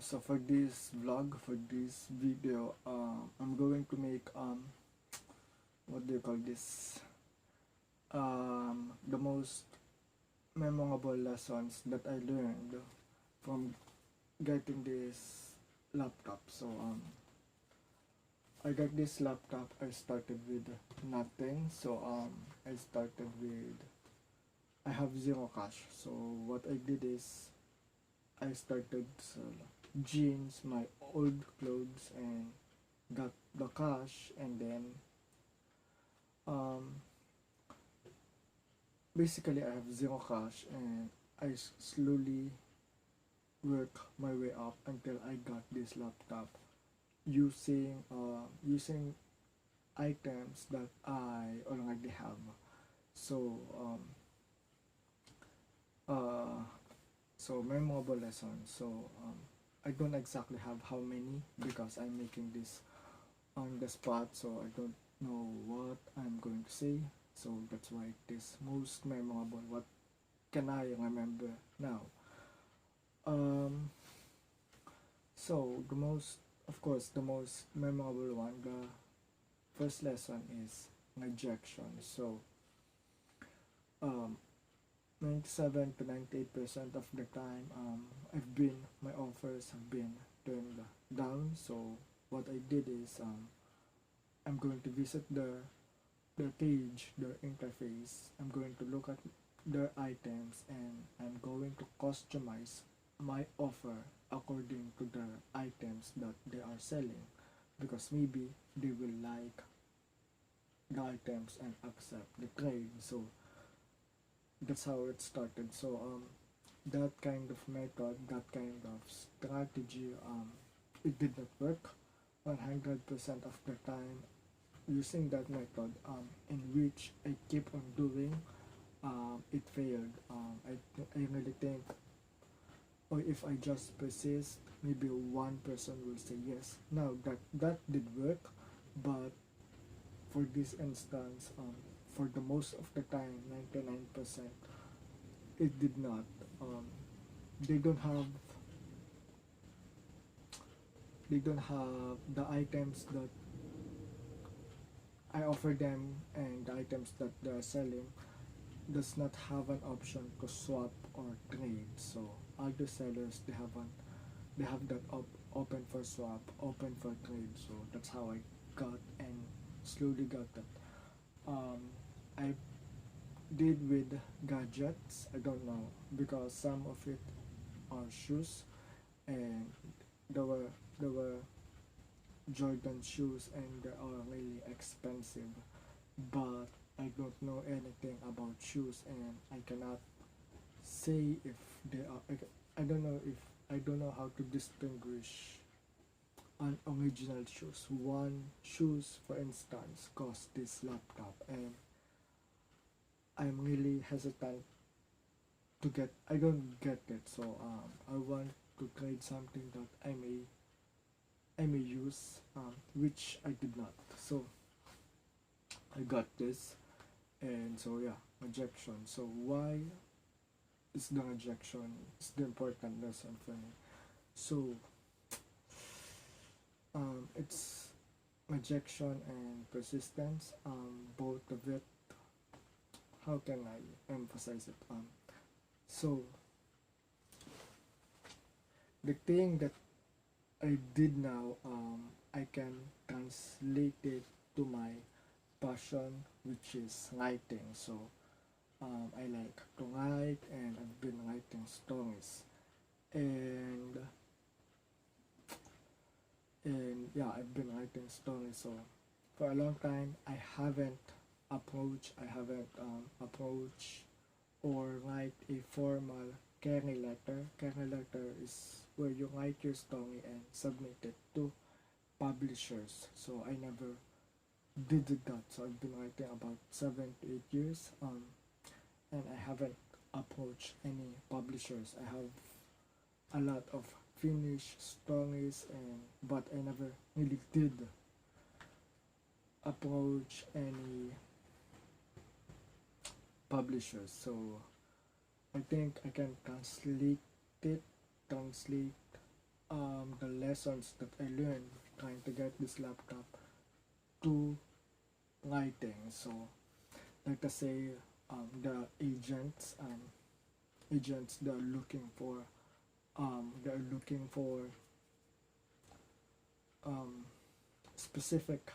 So for this vlog, for this video, I'm going to make what do you call this? The most memorable lessons that I learned from getting this laptop. So I got this laptop. I started with nothing. So I started with I have zero cash. So what I did is I started jeans, my old clothes, and got the cash, and then um, basically I have zero cash, and I slowly work my way up until I got this laptop using items that I already have. So uh, so memorable lesson. So I don't exactly have how many because I'm making this on the spot, so I don't know what I'm going to say. So that's why it is most memorable. What can I remember now? Um, so of course, the most memorable one, the first lesson is rejection. So um, 97 to 98% of the time, my offers have been turned down. So what I did is I'm going to visit the page, the interface. I'm going to look at their items, and I'm going to customize my offer according to the items that they are selling, because maybe they will like the items and accept the trade. So that's how it started. So that kind of method, that kind of strategy, it did not work 100% of the time. Using that method, in which I keep on doing, it failed. I really think, or if I just persist, maybe one person will say yes. Now that did work, but for this instance, for the most of the time, 99%, it did not. Um, they don't have the items that I offer them, and the items that they're selling does not have an option to swap or trade. So other sellers, they have that open for swap, open for trade. So that's how I got and slowly got that. I did with gadgets. I don't know, because some of it are shoes, and there were Jordan shoes, and they are really expensive. But I don't know anything about shoes, and I cannot say if they are. I don't know if I don't know how to distinguish an original shoes. One shoes, for instance, cost this laptop, and I'm really hesitant to get. I don't get it, so I want to trade something that I may use, which I did not. So I got this, and so yeah, rejection. So why is the rejection is the important lesson for me? So it's rejection and persistence. Both of it. How can I emphasize it? So the thing that I did now, I can translate it to my passion, which is writing. So I like to write, and I've been writing stories, and yeah, I've been writing stories. So for a long time, I haven't approached or write a formal carry letter. Carry letter is where you write your story and submit it to publishers. So I never did that. So I've been writing about 7 to 8 years, and I haven't approached any publishers. I have a lot of finished stories, and but I never really did approach any publishers. So I think I can translate the lessons that I learned trying to get this laptop to writing. So like I say, the agents they're looking for um, specific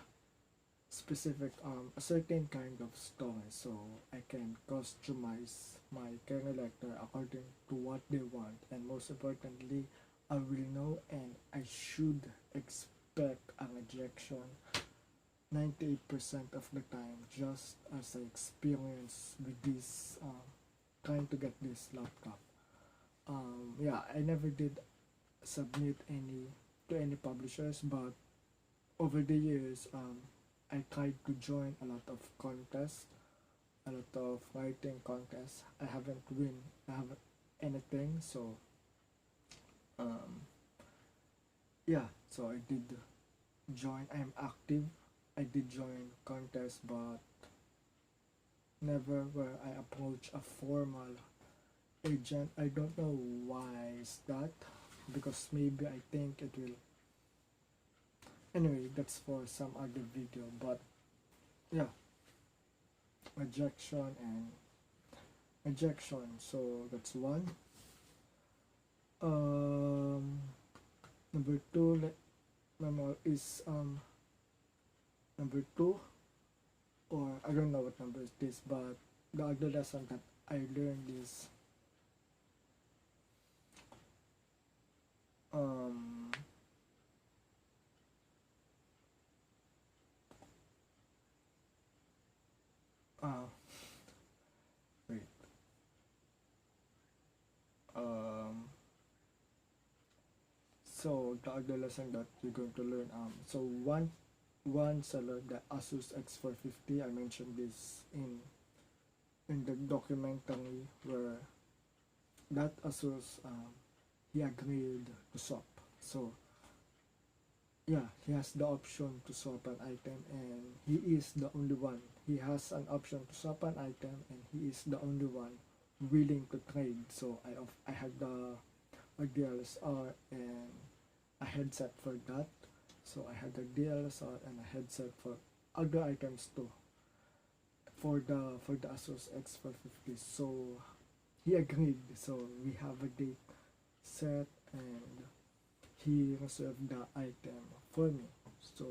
a certain kind of story, so I can customize my character according to what they want, and most importantly, I will know and I should expect a rejection 98% of the time, just as I experience with this trying to get this laptop. Yeah, I never did submit any to any publishers, but over the years, I tried to join a lot of contests, a lot of writing contests. I haven't anything, so um, yeah, so I did join. I'm active. I did join contests, but never where I approach a formal agent. I don't know why is that, because maybe I think it will. Anyway, that's for some other video, but yeah, rejection and rejection. So that's one. Um, number two, is number two, or I don't know what number is this, but the other lesson that I learned is um uh wait um so the other lesson that you're going to learn, so one seller, the Asus X450, I mentioned this in the documentary, where that Asus, he agreed to swap. So yeah, he has the option to swap an item, and he is the only one. He has an option to swap an item, and he is the only one willing to trade. So I had a DLSR and a headset for that. So I had a DLSR and a headset for other items too, for the Asus X450. So he agreed. So we have a date set, and he reserved the item for me. So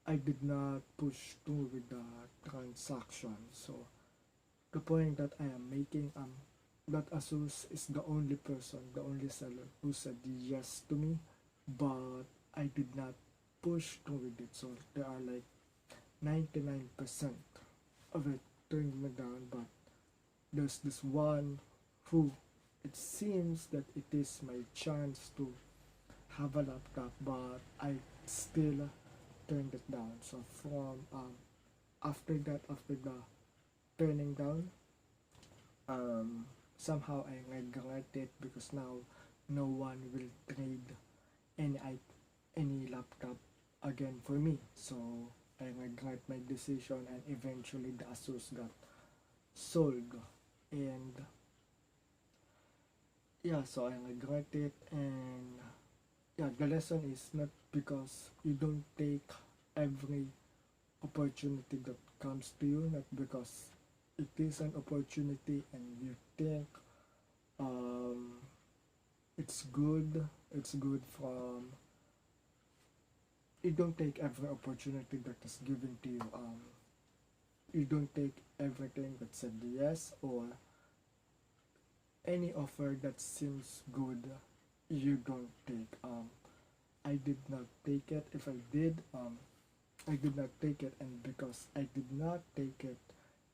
I did not push through with the transaction. So the point that I am making, that Asus is the only person, the only seller who said yes to me, but I did not push through with it. So there are like 99% of it turned me down, but there's this one who, it seems that it is my chance to have a laptop, but I still turned it down. So from after the turning down, somehow I regret it, because now no one will trade any any laptop again for me. So I regret my decision, and eventually the Asus got sold. And yeah, so I regret it. And yeah, the lesson is not because you don't take every opportunity that comes to you, not because it is an opportunity and you think um, it's good from, you don't take every opportunity that is given to you. You don't take everything that said yes, or any offer that seems good, you don't take. I did not take it. If I did, I did not take it, and because I did not take it,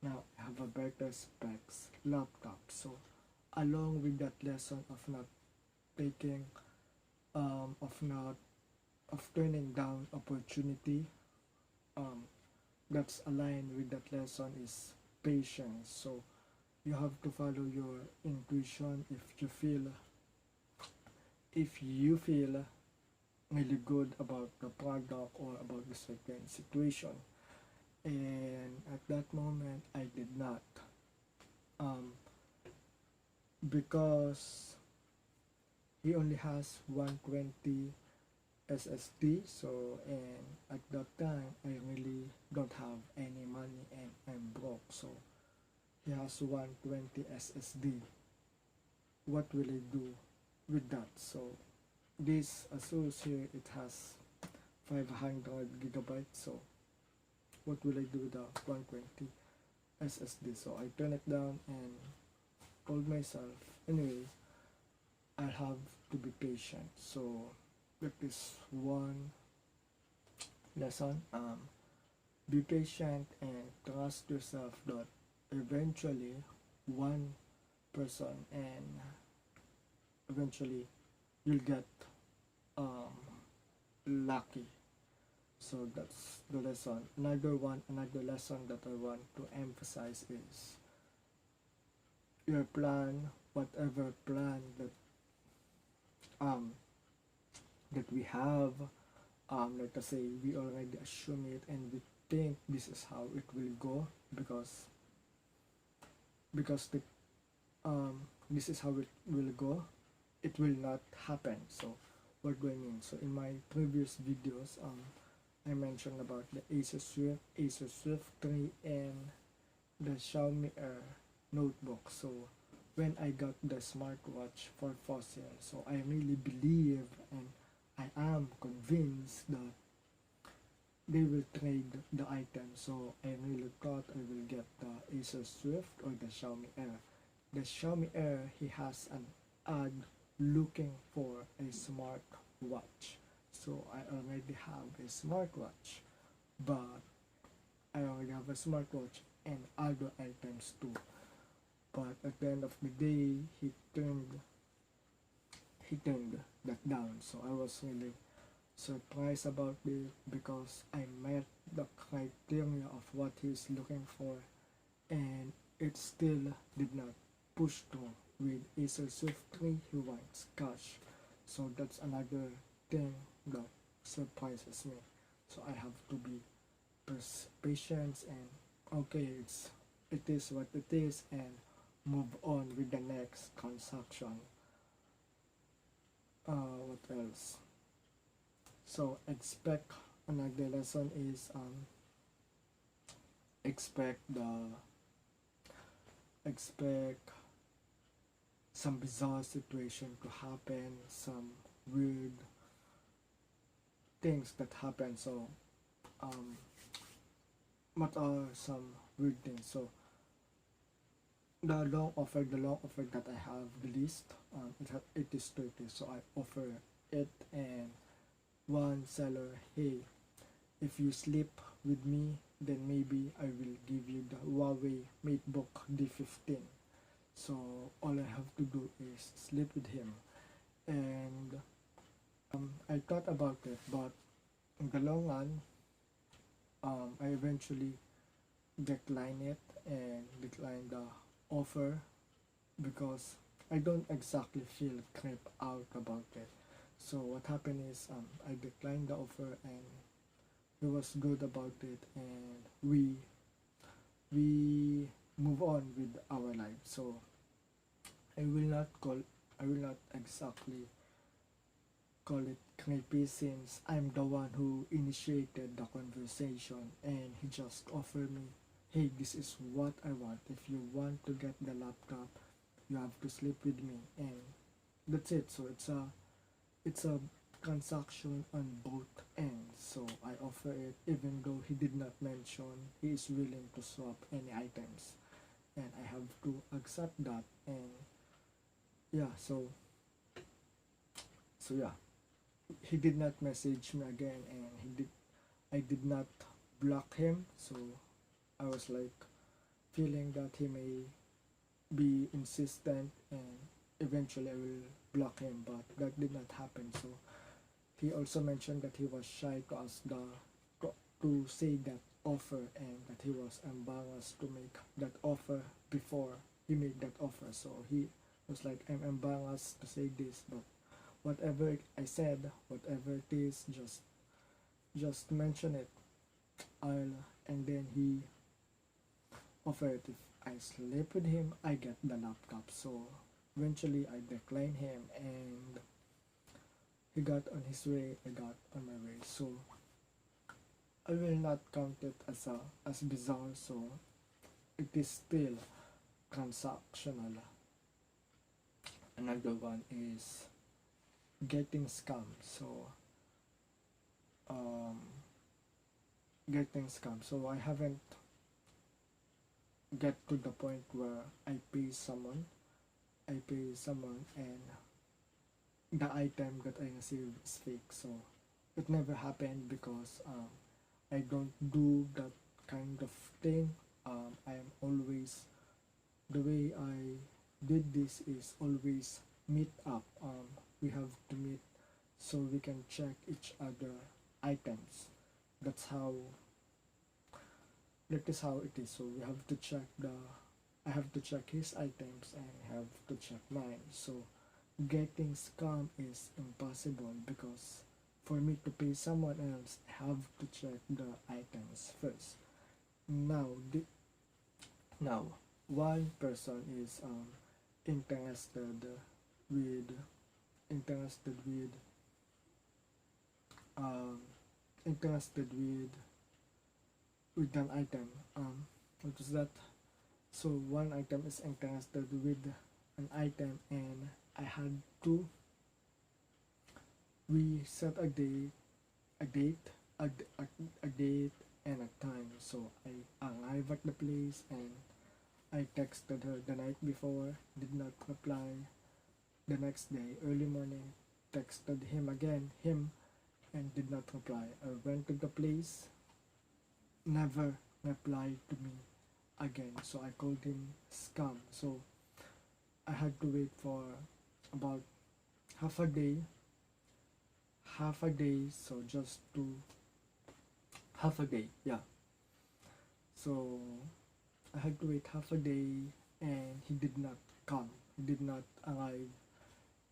now I have a better specs laptop. So along with that lesson of not taking, of not, of turning down opportunity, um, that's aligned with that lesson is patience. So you have to follow your intuition. If you feel really good about the product or about the certain situation, and at that moment I did not, um, because he only has 120 SSD. So, and at that time I really don't have any money and I'm broke. So he has 120 SSD. What will I do with that? So this Asus here, it has 500 gigabytes. So what will I do with the 120 SSD? So I turn it down and told myself, anyways, I'll have to be patient. So that is one lesson. Be patient and trust yourself that eventually one person and eventually you'll get um, lucky. So that's the lesson. Another lesson that I want to emphasize is your plan, whatever plan um that we have, let us say we already assume it and we think this is how it will go because the this is how it will go, it will not happen. So what do I mean? So in my previous videos, I mentioned about the Acer Swift 3 and the Xiaomi Air notebook. So when I got the smartwatch for fossil, so I really believe and I am convinced that they will trade the item. So I really thought I will get the Acer Swift or the Xiaomi Air. The Xiaomi Air, he has an ad looking for a smart watch. So I already have a smartwatch, but I already have a smartwatch and other items too. But at the end of the day, he turned that down. So I was really surprised about it because I met the criteria of what he's looking for, and it still did not push through. With Acer Swift 3, he wants cash. So that's another thing that surprises me. So I have to be patient and okay, it is what it is and move on with the next transaction. What else? So expect another lesson is expect some bizarre situation to happen, some weird things that happen. So what are some weird things? So the long offer that I have released, it is 30. So I offer it and one seller, hey, if you sleep with me, then maybe I will give you the Huawei MateBook D15. So all I have to do is sleep with him. And I thought about it, but in the long run, I eventually declined it and declined the offer because I don't exactly feel creeped out about it. So what happened is I declined the offer and he was good about it and we move on with our life. So I will not exactly call it creepy since I'm the one who initiated the conversation and he just offered me, hey, this is what I want. If you want to get the laptop, you have to sleep with me, and that's it. So it's a transaction on both ends. So I offer it even though he did not mention he is willing to swap any items, and I have to accept that. And yeah, so yeah, he did not message me again, and I did not block him. So I was like feeling that he may be insistent and eventually I will block him, but that did not happen. So he also mentioned that he was shy to ask to say that offer and that he was embarrassed to make that offer before he made that offer. So he was like, I'm embarrassed to say this, but whatever I said, whatever it is, just mention it. And then he offered if I sleep with him, I get the laptop. So eventually I declined him and he got on his way, I got on my way. So I will not count it as bizarre. So it is still transactional. Another one is getting scammed. So um, getting scammed. So I haven't get to the point where I pay someone and the item that I received is fake. So it never happened because I don't do that kind of thing. I am always, the way I did this is always meet up. We have to meet so we can check each other items. That's how that is how it is. So we have to check the I have to check his items and I have to check mine. So getting scam is impossible because for me to pay someone else, I have to check the items first. Now, now one person is interested with interested with um, interested with an item. What was that? So one item is interested with an item, and I had to. We set a date, a date and a time. So I arrived at the place and I texted her the night before, did not reply. The next day, early morning, texted him, and did not reply. I went to the place, never replied to me again. So I called him scam. So I had to wait for about half a day, so just to half a day, yeah. So I had to wait half a day and he did not come. He did not arrive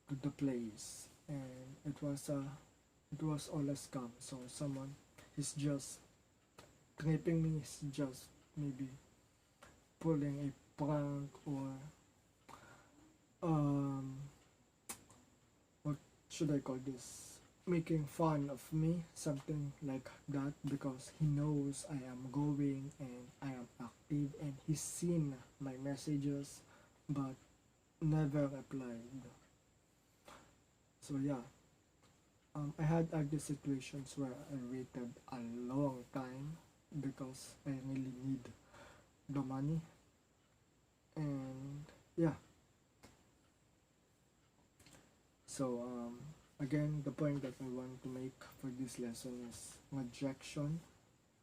to the place, and it was all a scam. So someone is just tripping me, is just maybe pulling a prank or what should I call this? Making fun of me, something like that, because he knows I am going and I am active and he's seen my messages but never replied. So yeah, I had other situations where I waited a long time because I really need the money, and yeah. So again, the point that I want to make for this lesson is rejection,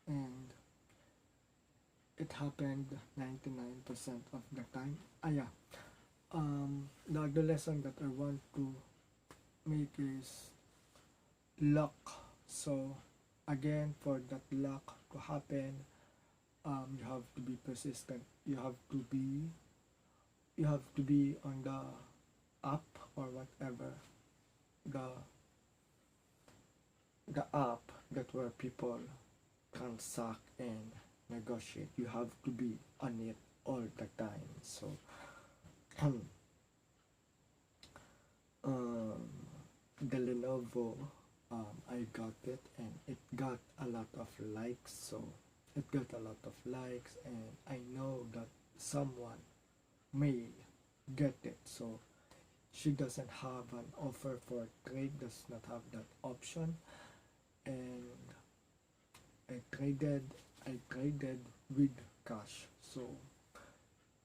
and it happened 99% of the time. Yeah. The other lesson that I want to make is luck. So again, for that luck to happen, you have to be persistent. You have to be on the app or whatever, the app that where people transact and negotiate. You have to be on it all the time. So the Lenovo, I got it and it got a lot of likes. So it got a lot of likes, and I know that someone may get it. So she doesn't have an offer for trade, does not have that option, and I traded with cash. So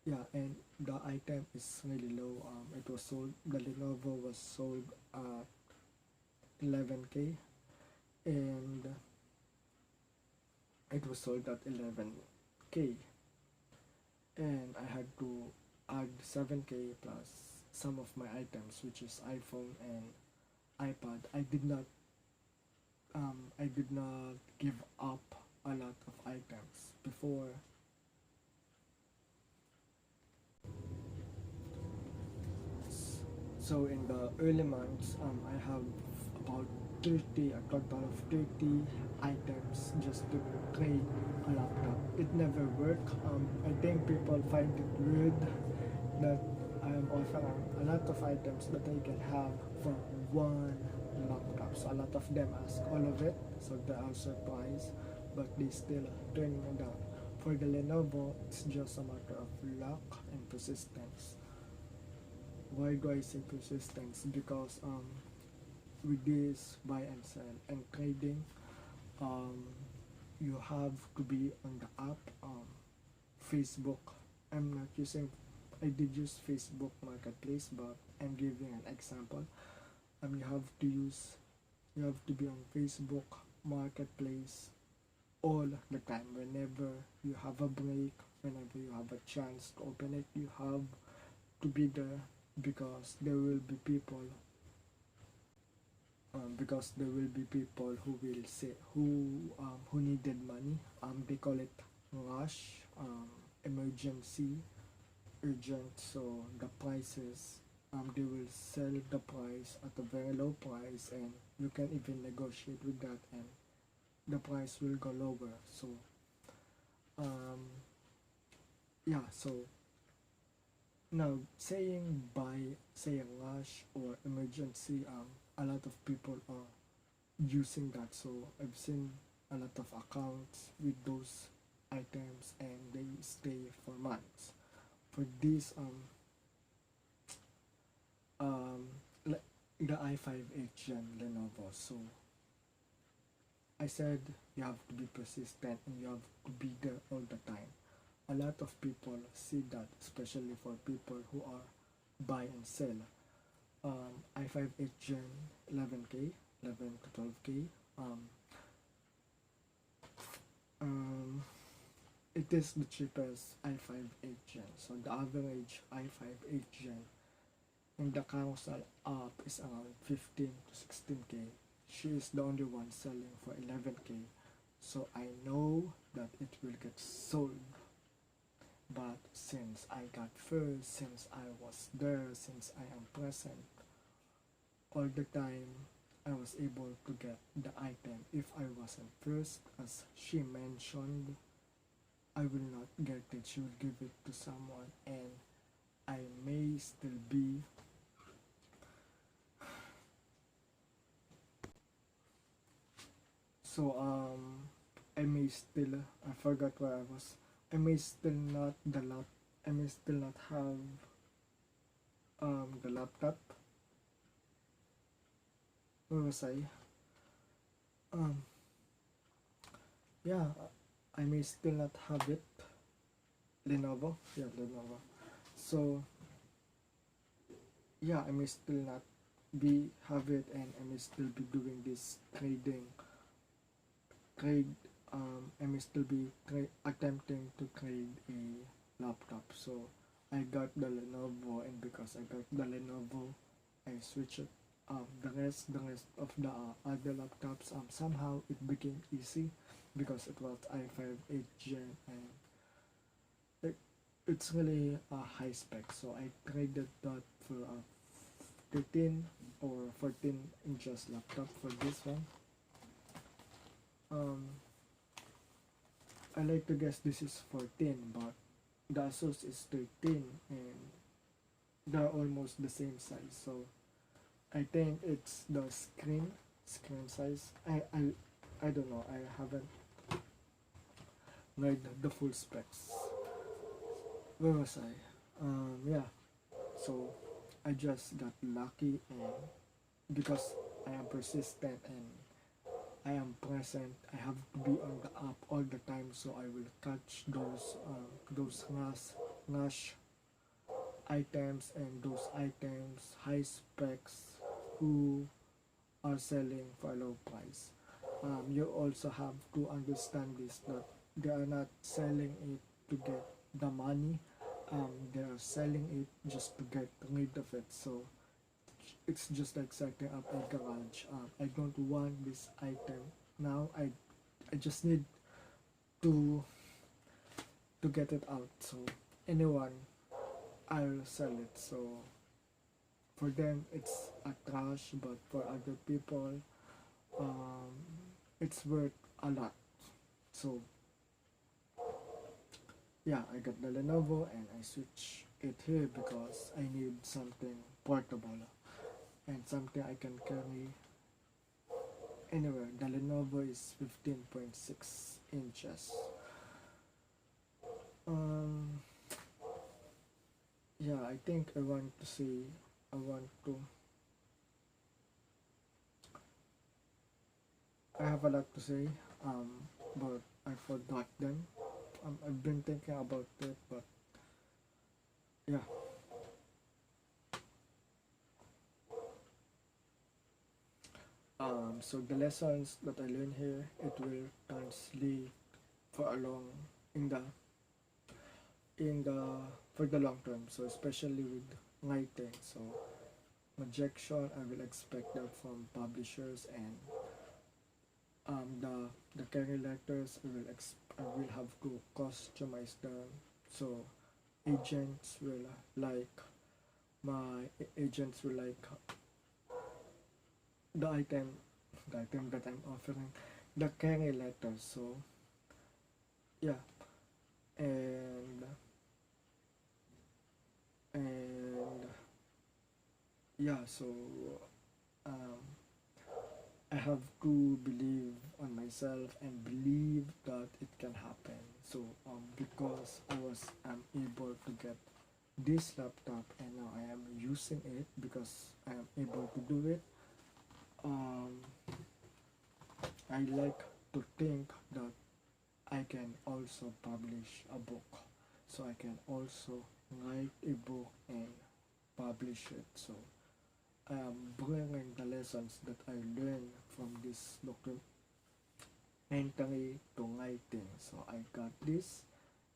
yeah, and the item is really low. It was sold, the Lenovo was sold at 11K, and it was sold at 11K, and I had to add 7K plus some of my items, which is iPhone and iPad. I did not give up a lot of items before. So in the early months, I have about 30, a total of 30 items just to trade a laptop. It never worked. I think people find it weird that I am offering a lot of items that I can have for one laptop. So a lot of them ask all of it, so they are surprised, but they still turn me down. For the Lenovo, it's just a matter of luck and persistence. Why do I say persistence? Because with this buy and sell and trading, um, you have to be on the app. Facebook. I'm not using. I did use Facebook Marketplace, but I'm giving an example. You have to use. You have to be on Facebook Marketplace all the time. Whenever you have a break, whenever you have a chance to open it, you have to be there because there will be people. Because there will be people who will say who needed money. They call it rush, emergency, urgent. So the prices, they will sell the price at a very low price, and you can even negotiate with that, and the price will go lower. So um, yeah. So now saying rush or emergency, a lot of people are using that. So I've seen a lot of accounts with those items, and they stay for months. For this um the i5 Gen Lenovo. So I said you have to be persistent and you have to be there all the time. A lot of people see that, especially for people who are buy and sell. i5 Gen 11K, 11 to 12K. Um, um, it is the cheapest i5 Gen. So the average i5 Gen in the console app is around 15 to 16K. She is the only one selling for 11K. So I know that it will get sold. But since I got first, since I was there, since I am present all the time, I was able to get the item. If I wasn't first, as she mentioned, I will not get it. She will give it to someone, and I may still be so I may still, I forgot where I was. I may still not the lap I may still not have the laptop. Where was I? Um yeah, I may still not have it. Lenovo. Yeah, Lenovo. So yeah, I may still not be have it, and I may still be doing this trade. I may still be attempting to trade a laptop. So I got the Lenovo, and because I got the Lenovo, I switched it. The rest of the other laptops, somehow it became easy because it was i5 Gen, and it, it's really a high spec. So I traded that for a 13 or 14 inches laptop for this one. I like to guess this is 14, but the Asus is 13, and they're almost the same size. So I think it's the screen size. I don't know. I haven't read the full specs. Where was I? Yeah. So I just got lucky, and because I am persistent and I am present, I have to be on the app all the time, so I will catch those rush items, and those items high specs who are selling for a low price. You also have to understand this, that they are not selling it to get the money. They are selling it just to get rid of it. So it's just like setting up a garage. I don't want this item now. I just need to get it out. So anyone, I'll sell it. So for them it's a trash, but for other people, um, it's worth a lot. So yeah, I got the Lenovo, and I switch it here because I need something portable and something I can carry anyway, the Lenovo is 15.6 inches. Um, yeah, I think I want to, I have a lot to say, but I forgot them. I've been thinking about it, but yeah. So the lessons that I learn here, it will translate for a long, in the for the long term. So especially with writing, so projection, I will expect that from publishers, and the carry letters, I will have to customize them. So agents will like agents will like the item the item that I'm offering, the carry letters. So yeah, and and yeah, so um, I have to believe on myself and believe that it can happen. So because I'm able to get this laptop and now I am using it because I am able to do it. Um, I like to think that I can also publish a book. So I can also write a book and publish it. So I am bringing the lessons that I learned from this documentary to writing. So I got this,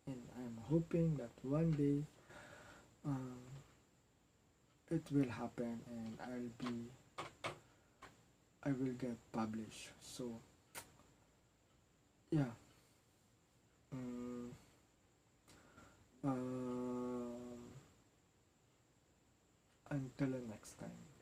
and I'm hoping that one day um, it will happen and I will get published. So yeah. Um, um, until the next time.